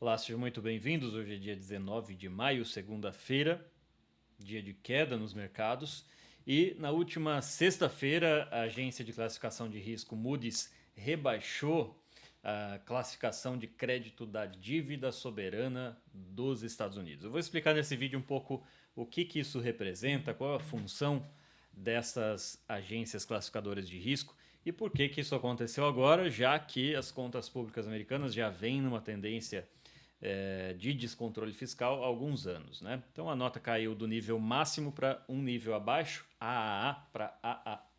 Olá, sejam muito bem-vindos. Hoje é dia 19 de maio, segunda-feira, dia de queda nos mercados. E na última sexta-feira, a agência de classificação de risco Moody's rebaixou a classificação de crédito da dívida soberana dos Estados Unidos. Eu vou explicar nesse vídeo um pouco o que isso representa, qual é a função dessas agências classificadoras de risco e por que isso aconteceu agora, já que as contas públicas americanas já vêm numa tendência de descontrole fiscal há alguns anos. Né? Então a nota caiu do nível máximo para um nível abaixo, AAA para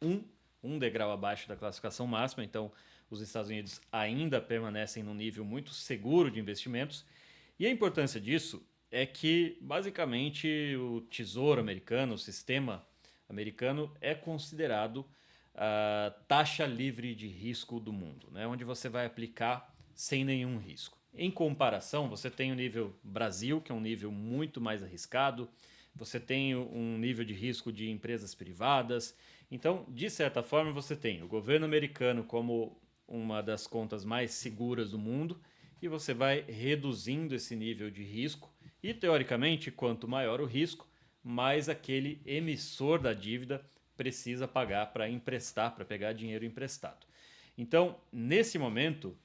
AA1, um degrau abaixo da classificação máxima. Então os Estados Unidos ainda permanecem num nível muito seguro de investimentos. E a importância disso é que, basicamente, o Tesouro americano, o sistema americano, é considerado a taxa livre de risco do mundo, né? Onde você vai aplicar sem nenhum risco. Em comparação, você tem o nível Brasil, que é um nível muito mais arriscado, você tem um nível de risco de empresas privadas. Então, de certa forma, você tem o governo americano como uma das contas mais seguras do mundo e você vai reduzindo esse nível de risco. E, teoricamente, quanto maior o risco, mais aquele emissor da dívida precisa pagar para emprestar, para pegar dinheiro emprestado. Então, nesse momento,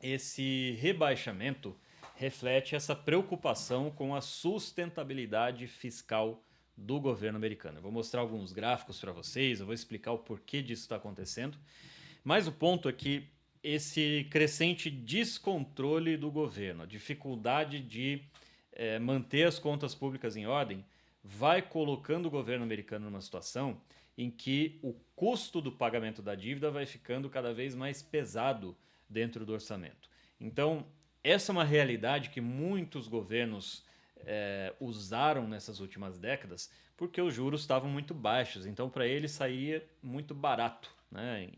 esse rebaixamento reflete essa preocupação com a sustentabilidade fiscal do governo americano. Eu vou mostrar alguns gráficos para vocês, eu vou explicar o porquê disso está acontecendo. Mas o ponto é que esse crescente descontrole do governo, a dificuldade de manter as contas públicas em ordem, vai colocando o governo americano numa situação em que o custo do pagamento da dívida vai ficando cada vez mais pesado dentro do orçamento. Então, essa é uma realidade que muitos governos usaram nessas últimas décadas porque os juros estavam muito baixos. Então, para eles saía muito barato, né,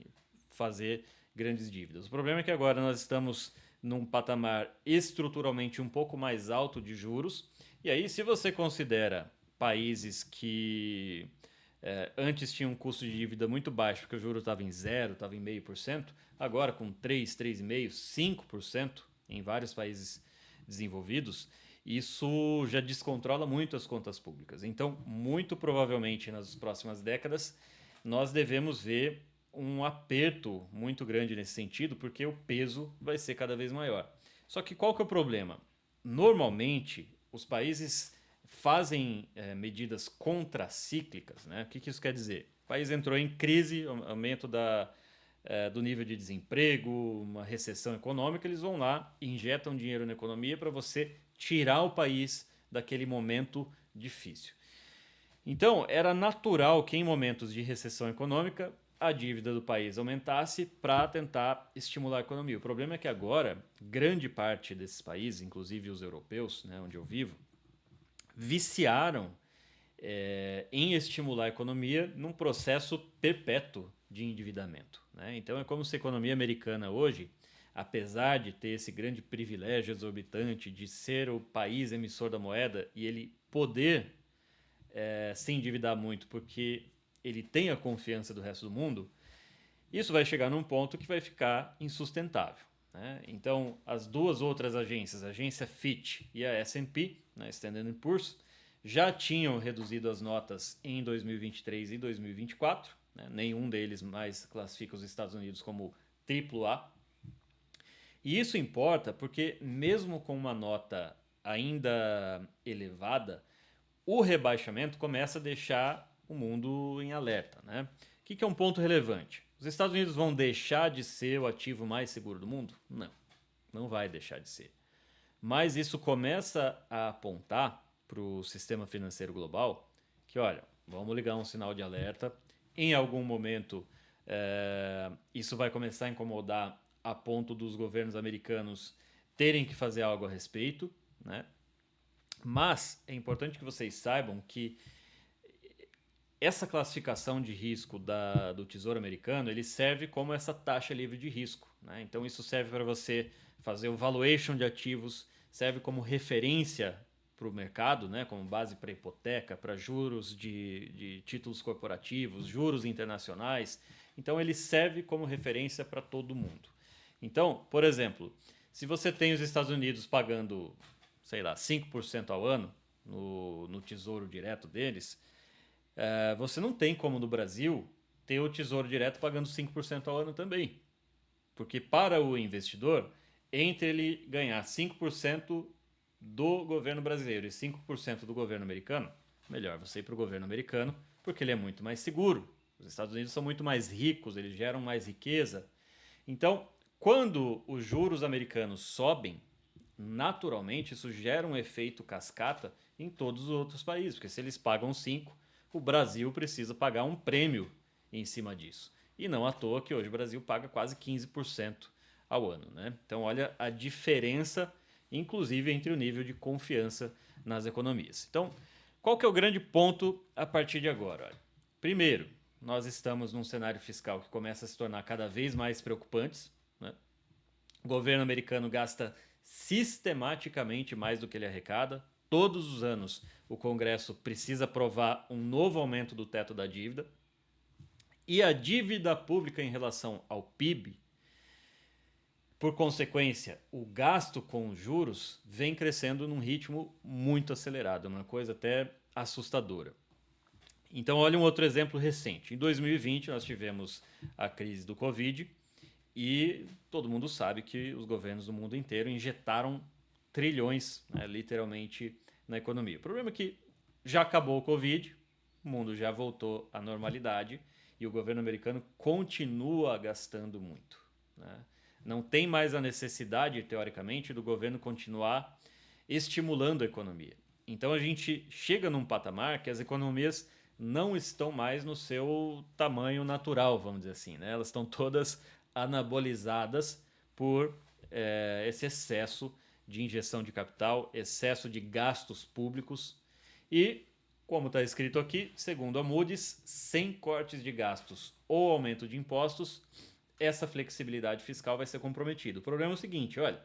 fazer grandes dívidas. O problema é que agora nós estamos num patamar estruturalmente um pouco mais alto de juros. E aí, se você considera países que antes tinham um custo de dívida muito baixo, porque o juro estava em zero, estava em 0,5%, agora com 3, 3,5%, 5% em vários países desenvolvidos, isso já descontrola muito as contas públicas. Então, muito provavelmente nas próximas décadas, nós devemos ver um aperto muito grande nesse sentido, porque o peso vai ser cada vez maior. Só que qual que é o problema? Normalmente, os países fazem medidas contracíclicas. Né? O que isso quer dizer? O país entrou em crise, aumento do nível de desemprego, uma recessão econômica, eles vão lá, injetam dinheiro na economia para você tirar o país daquele momento difícil. Então, era natural que em momentos de recessão econômica a dívida do país aumentasse para tentar estimular a economia. O problema é que agora, grande parte desses países, inclusive os europeus, né, onde eu vivo, viciaram em estimular a economia num processo perpétuo de endividamento. Né? Então é como se a economia americana hoje, apesar de ter esse grande privilégio exorbitante de ser o país emissor da moeda e ele poder se endividar muito porque ele tem a confiança do resto do mundo, isso vai chegar num ponto que vai ficar insustentável. Né? Então, as duas outras agências, a agência Fitch e a S&P, né, Standard Poor's, já tinham reduzido as notas em 2023 e 2024. Né? Nenhum deles mais classifica os Estados Unidos como AAA. E isso importa porque, mesmo com uma nota ainda elevada, o rebaixamento começa a deixar o mundo em alerta. Né? O que é um ponto relevante? Os Estados Unidos vão deixar de ser o ativo mais seguro do mundo? Não, não vai deixar de ser. Mas isso começa a apontar para o sistema financeiro global que, olha, vamos ligar um sinal de alerta. Em algum momento, isso vai começar a incomodar a ponto dos governos americanos terem que fazer algo a respeito, né? Mas é importante que vocês saibam que essa classificação de risco do Tesouro Americano ele serve como essa taxa livre de risco. Né? Então isso serve para você fazer o valuation de ativos, serve como referência para o mercado, né? Como base para hipoteca, para juros de títulos corporativos, juros internacionais. Então ele serve como referência para todo mundo. Então, por exemplo, Se você tem os Estados Unidos pagando, sei lá, 5% ao ano no tesouro direto deles, você não tem como no Brasil ter o tesouro direto pagando 5% ao ano também. Porque para o investidor, entre ele ganhar 5% do governo brasileiro e 5% do governo americano, melhor você ir para o governo americano, porque ele é muito mais seguro. Os Estados Unidos são muito mais ricos, eles geram mais riqueza. Então, quando os juros americanos sobem, naturalmente isso gera um efeito cascata em todos os outros países, porque se eles pagam 5, o Brasil precisa pagar um prêmio em cima disso. E não à toa que hoje o Brasil paga quase 15% ao ano. Né? Então, olha a diferença, inclusive, entre o nível de confiança nas economias. Então, qual que é o grande ponto a partir de agora? Olha, primeiro, nós estamos num cenário fiscal que começa a se tornar cada vez mais preocupante. Né? O governo americano gasta sistematicamente mais do que ele arrecada. Todos os anos o Congresso precisa aprovar um novo aumento do teto da dívida. E a dívida pública em relação ao PIB, por consequência, o gasto com juros vem crescendo num ritmo muito acelerado, uma coisa até assustadora. Então, olha um outro exemplo recente. Em 2020, nós tivemos a crise do Covid e todo mundo sabe que os governos do mundo inteiro injetaram trilhões, né, literalmente, na economia. O problema é que já acabou o Covid, o mundo já voltou à normalidade e o governo americano continua gastando muito. Né? Não tem mais a necessidade, teoricamente, do governo continuar estimulando a economia. Então a gente chega num patamar que as economias não estão mais no seu tamanho natural, vamos dizer assim. Né? Elas estão todas anabolizadas por esse excesso de injeção de capital, excesso de gastos públicos e, como está escrito aqui, segundo a Moody's, sem cortes de gastos ou aumento de impostos, essa flexibilidade fiscal vai ser comprometida. O problema é o seguinte, olha,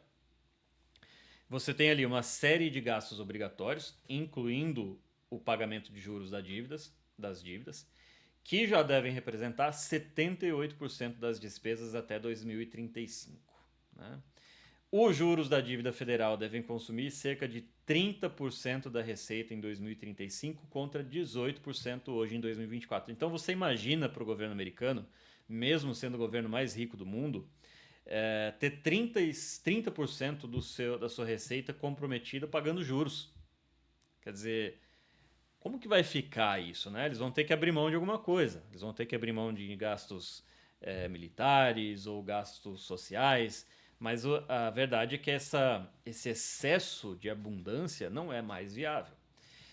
você tem ali uma série de gastos obrigatórios, incluindo o pagamento de juros das dívidas, que já devem representar 78% das despesas até 2035. Né? Os juros da dívida federal devem consumir cerca de 30% da receita em 2035 contra 18% hoje em 2024. Então você imagina para o governo americano, mesmo sendo o governo mais rico do mundo, ter 30% da sua receita comprometida pagando juros. Quer dizer, como que vai ficar isso? Né? Eles vão ter que abrir mão de alguma coisa. Eles vão ter que abrir mão de gastos militares ou gastos sociais. Mas a verdade é que esse excesso de abundância não é mais viável.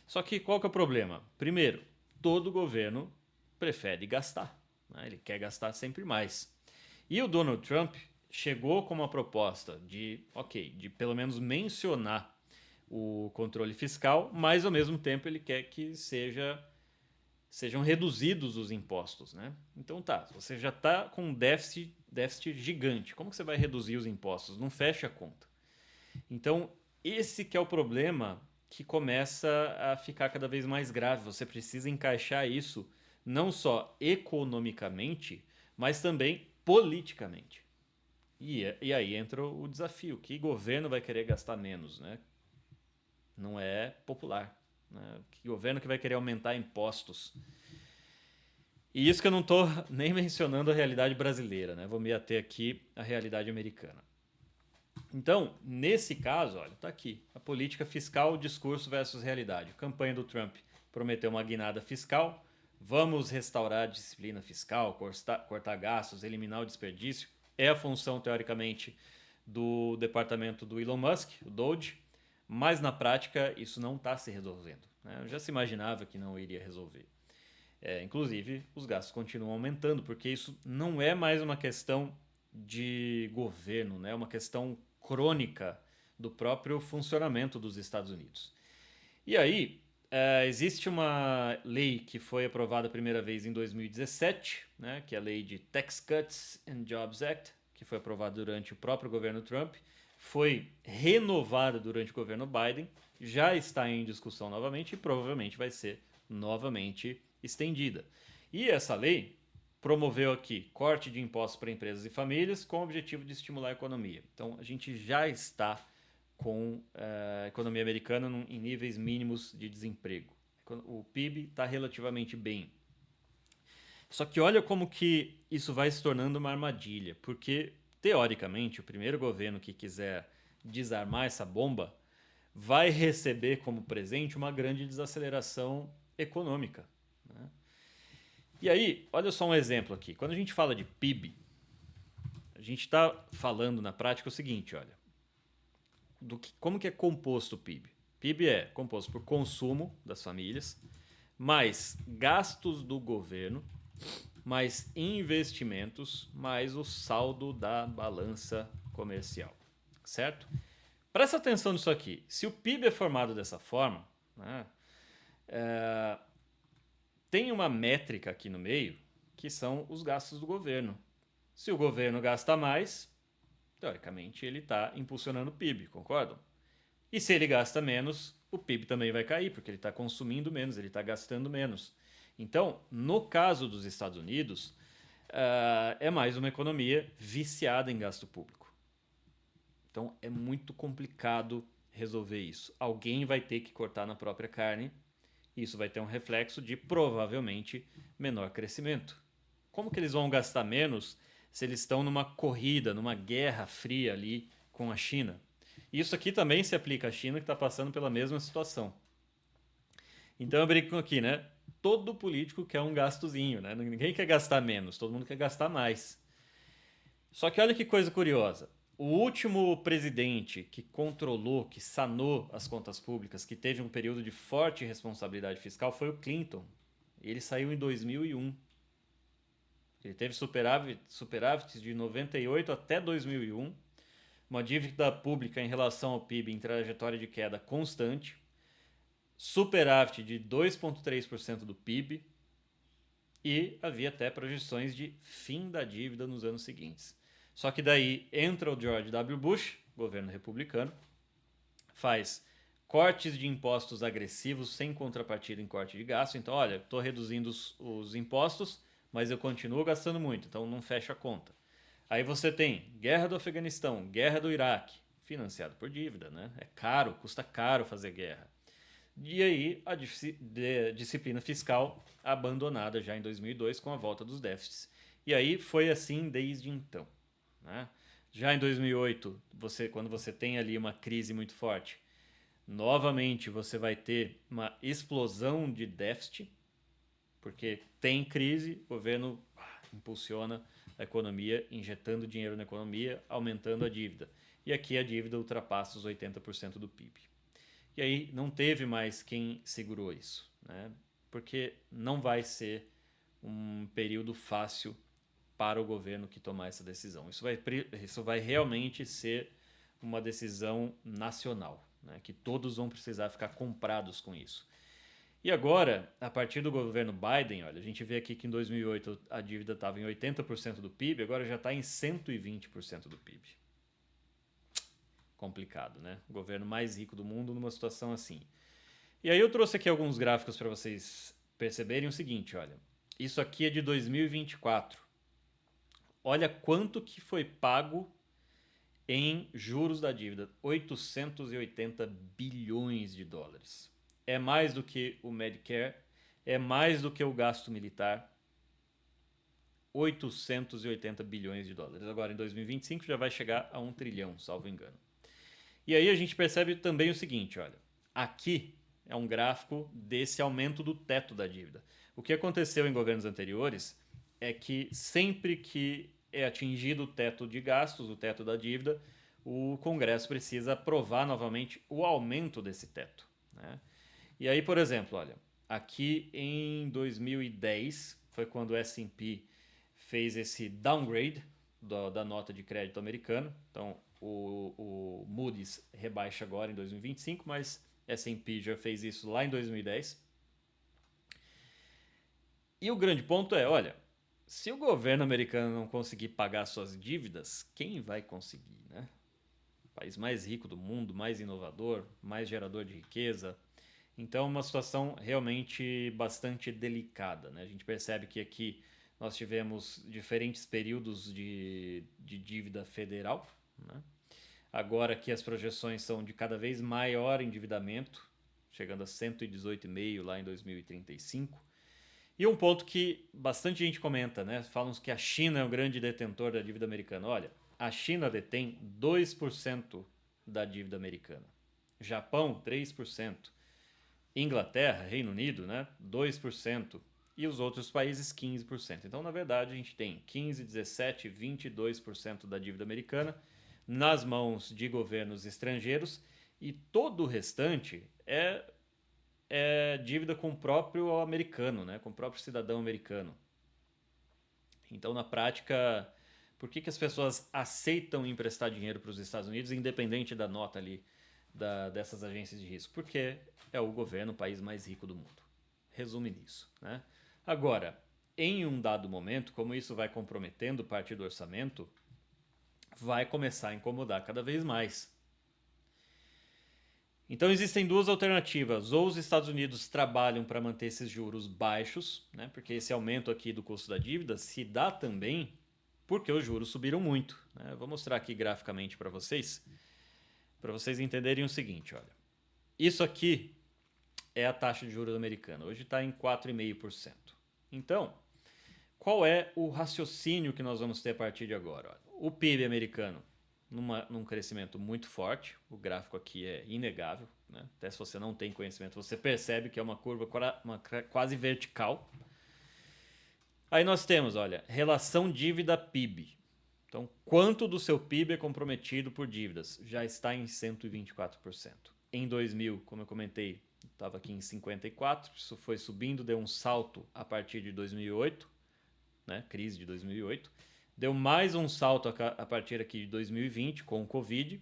Só que qual que é o problema? Primeiro, todo governo prefere gastar. Né? Ele quer gastar sempre mais. E o Donald Trump chegou com uma proposta de pelo menos mencionar o controle fiscal, mas ao mesmo tempo ele quer que sejam reduzidos os impostos. Né? Então você já está com um déficit gigante. Como que você vai reduzir os impostos? Não fecha a conta. Então, esse que é o problema que começa a ficar cada vez mais grave. Você precisa encaixar isso não só economicamente, mas também politicamente. E aí entra o desafio. Que governo vai querer gastar menos? Né? Não é popular. Né? Que governo que vai querer aumentar impostos? E isso que eu não estou nem mencionando a realidade brasileira, né? Vou me ater aqui à realidade americana. Então, nesse caso, olha, está aqui. A política fiscal, discurso versus realidade. A campanha do Trump prometeu uma guinada fiscal. Vamos restaurar a disciplina fiscal, cortar gastos, eliminar o desperdício. É a função, teoricamente, do departamento do Elon Musk, o DOGE. Mas, na prática, isso não está se resolvendo. Né? Eu já se imaginava que não iria resolver. Inclusive, os gastos continuam aumentando, porque isso não é mais uma questão de governo, né? É uma questão crônica do próprio funcionamento dos Estados Unidos. E aí, existe uma lei que foi aprovada a primeira vez em 2017, né? Que é a lei de Tax Cuts and Jobs Act, que foi aprovada durante o próprio governo Trump, foi renovada durante o governo Biden, já está em discussão novamente e provavelmente vai ser novamente estendida. E essa lei, promoveu aqui corte de impostos para empresas e famílias com o objetivo de estimular a economia. Então, a gente já está com a economia americana em níveis mínimos de desemprego. O PIB está relativamente bem. Só que olha como que isso vai se tornando uma armadilha, porque, teoricamente, o primeiro governo que quiser desarmar essa bomba vai receber como presente uma grande desaceleração econômica, né? E aí, olha só um exemplo aqui. Quando a gente fala de PIB, a gente está falando na prática o seguinte, olha. Como que é composto o PIB? PIB é composto por consumo das famílias, mais gastos do governo, mais investimentos, mais o saldo da balança comercial, certo? Presta atenção nisso aqui. Se o PIB é formado dessa forma, né, tem uma métrica aqui no meio que são os gastos do governo. Se o governo gasta mais, teoricamente ele está impulsionando o PIB, concordam? E se ele gasta menos, o PIB também vai cair, porque ele está consumindo menos, ele está gastando menos. Então, no caso dos Estados Unidos, é mais uma economia viciada em gasto público. Então, é muito complicado resolver isso. Alguém vai ter que cortar na própria carne. Isso vai ter um reflexo de, provavelmente, menor crescimento. Como que eles vão gastar menos se eles estão numa corrida, numa guerra fria ali com a China? Isso aqui também se aplica à China, que está passando pela mesma situação. Então eu brinco aqui, né? Todo político quer um gastozinho, né? Ninguém quer gastar menos, todo mundo quer gastar mais. Só que olha que coisa curiosa. O último presidente que controlou, que sanou as contas públicas, que teve um período de forte responsabilidade fiscal foi o Clinton. Ele saiu em 2001. Ele teve superávites de 98 até 2001, uma dívida pública em relação ao PIB em trajetória de queda constante, superávit de 2,3% do PIB e havia até projeções de fim da dívida nos anos seguintes. Só que daí entra o George W. Bush, governo republicano, faz cortes de impostos agressivos sem contrapartida em corte de gasto. Então, olha, estou reduzindo os impostos, mas eu continuo gastando muito, então não fecha a conta. Aí você tem guerra do Afeganistão, guerra do Iraque, financiado por dívida, né? É caro, custa caro fazer guerra. E aí a disciplina fiscal abandonada já em 2002 com a volta dos déficits. E aí foi assim desde então, né? Já em 2008, quando você tem ali uma crise muito forte, novamente você vai ter uma explosão de déficit, porque tem crise, o governo impulsiona a economia, injetando dinheiro na economia, aumentando a dívida. E aqui a dívida ultrapassa os 80% do PIB. E aí não teve mais quem segurou isso, né? Porque não vai ser um período fácil para o governo que tomar essa decisão. Isso vai realmente ser uma decisão nacional, né? Que todos vão precisar ficar comprados com isso. E agora, a partir do governo Biden, olha, a gente vê aqui que em 2008 a dívida estava em 80% do PIB, agora já está em 120% do PIB. Complicado, né? O governo mais rico do mundo numa situação assim. E aí eu trouxe aqui alguns gráficos para vocês perceberem o seguinte, olha. Isso aqui é de 2024. Olha quanto que foi pago em juros da dívida. 880 bilhões de dólares. É mais do que o Medicare, é mais do que o gasto militar. 880 bilhões de dólares. Agora, em 2025, já vai chegar a 1 trilhão, salvo engano. E aí a gente percebe também o seguinte, olha. Aqui é um gráfico desse aumento do teto da dívida. O que aconteceu em governos anteriores é que sempre que é atingido o teto de gastos, o teto da dívida, o Congresso precisa aprovar novamente o aumento desse teto, né? E aí, por exemplo, olha, aqui em 2010 foi quando o S&P fez esse downgrade da nota de crédito americano. Então, o Moody's rebaixa agora em 2025, mas S&P já fez isso lá em 2010. E o grande ponto é, olha, se o governo americano não conseguir pagar suas dívidas, quem vai conseguir, né? O país mais rico do mundo, mais inovador, mais gerador de riqueza. Então, uma situação realmente bastante delicada, né? A gente percebe que aqui nós tivemos diferentes períodos de dívida federal, né? Agora que as projeções são de cada vez maior endividamento, chegando a 118,5 lá em 2035. E um ponto que bastante gente comenta, né? Falam que a China é o grande detentor da dívida americana. Olha, a China detém 2% da dívida americana. Japão, 3%. Inglaterra, Reino Unido, né? 2%. E os outros países, 15%. Então, na verdade, a gente tem 15, 17, 22% da dívida americana nas mãos de governos estrangeiros e todo o restante é dívida com o próprio americano, né? Com o próprio cidadão americano. Então, na prática, por que as pessoas aceitam emprestar dinheiro para os Estados Unidos, independente da nota ali dessas agências de risco? Porque é o governo, o país mais rico do mundo. Resume nisso, né? Agora, em um dado momento, como isso vai comprometendo parte do orçamento, vai começar a incomodar cada vez mais. Então existem duas alternativas. Ou os Estados Unidos trabalham para manter esses juros baixos, né? Porque esse aumento aqui do custo da dívida se dá também porque os juros subiram muito, né? Vou mostrar aqui graficamente para vocês entenderem o seguinte, olha. Isso aqui é a taxa de juros americana. Hoje está em 4,5%. Então, qual é o raciocínio que nós vamos ter a partir de agora? Olha, o PIB americano num crescimento muito forte, o gráfico aqui é inegável, né? Até se você não tem conhecimento, você percebe que é uma curva quase vertical. Aí nós temos, olha, relação dívida-PIB. Então, quanto do seu PIB é comprometido por dívidas? Já está em 124%. Em 2000, como eu comentei, estava aqui em 54%, isso foi subindo, deu um salto a partir de 2008, né? Crise de 2008. Deu mais um salto a partir aqui de 2020 com o Covid.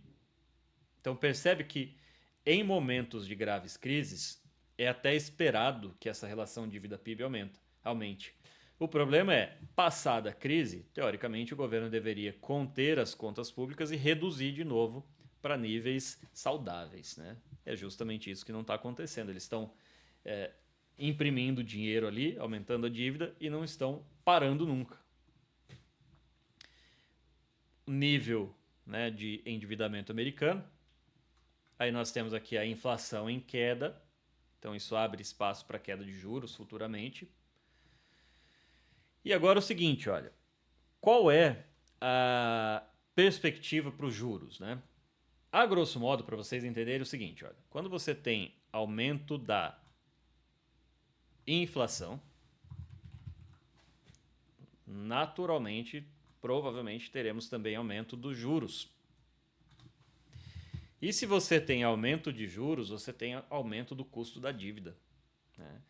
Então percebe que em momentos de graves crises é até esperado que essa relação dívida-PIB aumente. O problema é, passada a crise, teoricamente o governo deveria conter as contas públicas e reduzir de novo para níveis saudáveis, né? É justamente isso que não está acontecendo. Eles estão imprimindo dinheiro ali, aumentando a dívida e não estão parando nunca. Nível, né, de endividamento americano. Aí nós temos aqui a inflação em queda. Então isso abre espaço para queda de juros futuramente. E agora o seguinte, olha. Qual é a perspectiva para os juros, né? A grosso modo, para vocês entenderem o seguinte, olha. Quando você tem aumento da inflação, naturalmente, provavelmente teremos também aumento dos juros. E se você tem aumento de juros, você tem aumento do custo da dívida, né?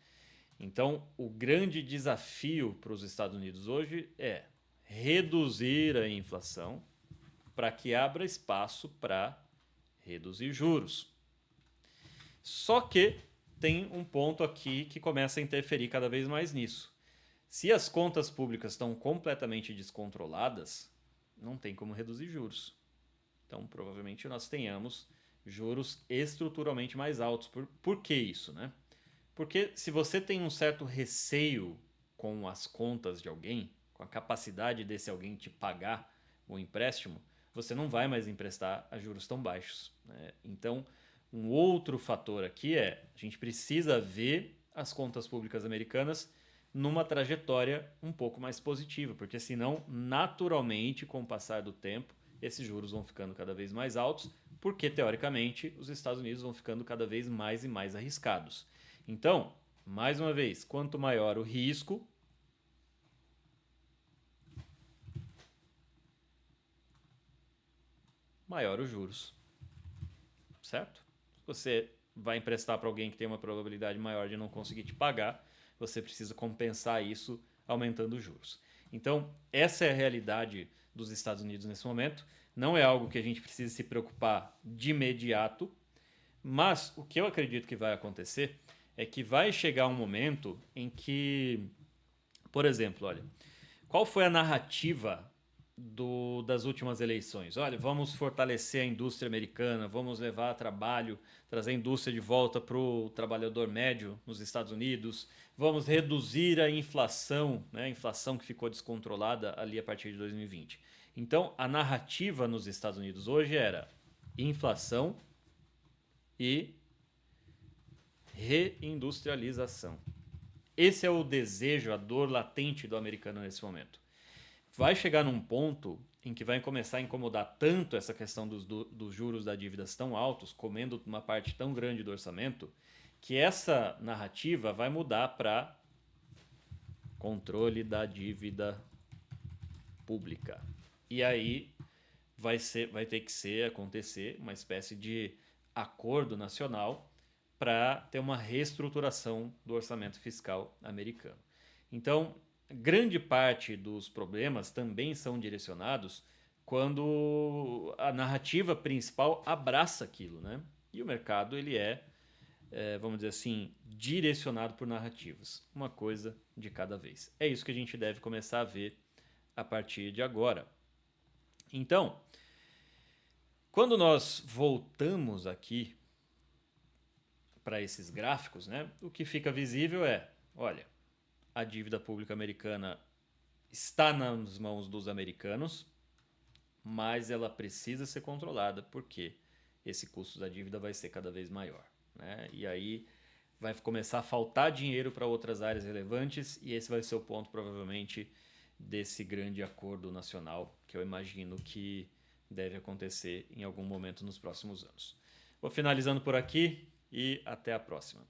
Então, o grande desafio para os Estados Unidos hoje é reduzir a inflação para que abra espaço para reduzir juros. Só que tem um ponto aqui que começa a interferir cada vez mais nisso. Se as contas públicas estão completamente descontroladas, não tem como reduzir juros. Então, provavelmente nós tenhamos juros estruturalmente mais altos. Por que isso, né? Porque se você tem um certo receio com as contas de alguém, com a capacidade desse alguém te pagar o empréstimo, você não vai mais emprestar a juros tão baixos, né? Então, um outro fator aqui é a gente precisa ver as contas públicas americanas numa trajetória um pouco mais positiva, porque senão, naturalmente, com o passar do tempo, esses juros vão ficando cada vez mais altos, porque, teoricamente, os Estados Unidos vão ficando cada vez mais e mais arriscados. Então, mais uma vez, quanto maior o risco, maior os juros. Certo? Se você vai emprestar para alguém que tem uma probabilidade maior de não conseguir te pagar, você precisa compensar isso aumentando os juros. Então, essa é a realidade dos Estados Unidos nesse momento. Não é algo que a gente precisa se preocupar de imediato, mas o que eu acredito que vai acontecer é que vai chegar um momento em que, por exemplo, olha, qual foi a narrativa das últimas eleições. Olha, vamos fortalecer a indústria americana, vamos levar trabalho, trazer a indústria de volta para o trabalhador médio nos Estados Unidos, vamos reduzir a inflação, né, a inflação que ficou descontrolada ali a partir de 2020. Então, a narrativa nos Estados Unidos hoje era inflação e reindustrialização. Esse é o desejo, a dor latente do americano nesse momento. Vai chegar num ponto em que vai começar a incomodar tanto essa questão dos juros da dívida tão altos, comendo uma parte tão grande do orçamento, que essa narrativa vai mudar para controle da dívida pública. E aí vai ter que acontecer uma espécie de acordo nacional para ter uma reestruturação do orçamento fiscal americano. Então, grande parte dos problemas também são direcionados quando a narrativa principal abraça aquilo, né? E o mercado ele vamos dizer assim, direcionado por narrativas, uma coisa de cada vez. É isso que a gente deve começar a ver a partir de agora. Então, quando nós voltamos aqui para esses gráficos, né, o que fica visível é, olha, a dívida pública americana está nas mãos dos americanos, mas ela precisa ser controlada porque esse custo da dívida vai ser cada vez maior, né? E aí vai começar a faltar dinheiro para outras áreas relevantes e esse vai ser o ponto provavelmente desse grande acordo nacional que eu imagino que deve acontecer em algum momento nos próximos anos. Vou finalizando por aqui e até a próxima.